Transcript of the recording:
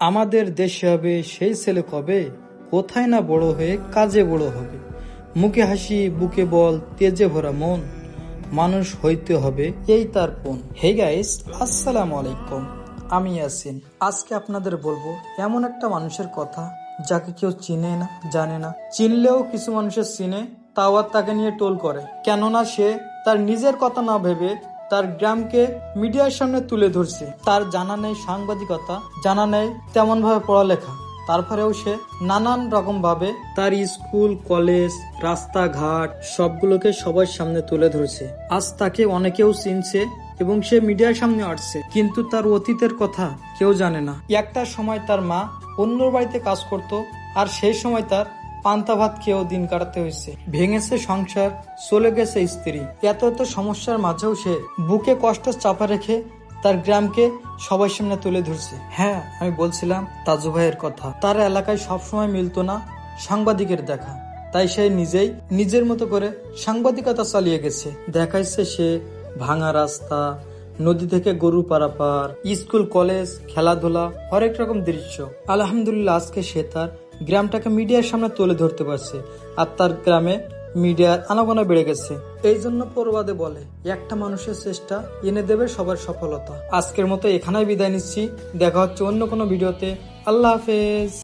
আমাদের দেশে হবে সেই ছেলে কবে, কোথায় না বড় হয়ে কাজে বড় হবে। মুখে হাসি বুকে বল তেজে ভরা মন, মানুষ হইতে হবে এই তার পণ। হে গাইস, আসসালামু আলাইকুম, আমি ইয়াসিন। আজকে আপনাদের বলবো এমন একটা মানুষের কথা যাকে কেউ চিনে না, জানে না, চিনলেও কিছু মানুষের চিনে, তাও আর তাকে নিয়ে টোল করে। কেননা সে তার নিজের কথা না ভেবে তার গ্রামকে মিডিয়ার সামনে তুলে ধরছে। তার জানা নেই সাংবাদিকতা, জানা নেই তেমন ভাবে পড়ালেখা, তারপরেও সে নানান রকম ভাবে তার স্কুল কলেজ রাস্তাঘাট সবগুলোকে সবার সামনে তুলে ধরছে। আজ তাকে অনেকেও চিনছে এবং সে মিডিয়ার সামনে আসছে, কিন্তু তার অতীতের কথা কেউ জানে না। একটা সময় তার মা অন্যর বাড়িতে কাজ করত, আর সেই সময় তার পান্তা ভাত খেয়েও দিন কাটাতে হয়েছে। ভেঙেছে সংসার, চলে গেছে স্ত্রী। এত এত সমস্যার মাঝেও সে বুকে কষ্ট চাপা রেখে তার গ্রামকে সবার সামনে তুলে ধরছে। হ্যাঁ, আমি বলছিলাম তাজু ভাইয়ের কথা। তার এলাকায় সবসময় মিলতো না সাংবাদিকের দেখা, তাই সে নিজেই নিজের মতো করে সাংবাদিকতা চালিয়ে গেছে। দেখাইছে সে ভাঙা রাস্তা, নদী থেকে গরু পারাপার, স্কুল কলেজ খেলাধুলা, হরেক রকম দৃশ্য। আলহামদুলিল্লাহ, আজকে সে তার গ্রামটাকে মিডিয়ার সামনে তুলে ধরতে পারছে, আর তার গ্রামে মিডিয়ার আনাগোনা বেড়ে গেছে। এই জন্য প্রবাদে বলে, একটা মানুষের চেষ্টা এনে দেবে সবার সফলতা। আজকের মতো এখানেই বিদায় নিচ্ছি, দেখা হচ্ছে অন্য কোনো ভিডিওতে। আল্লাহ হাফেজ।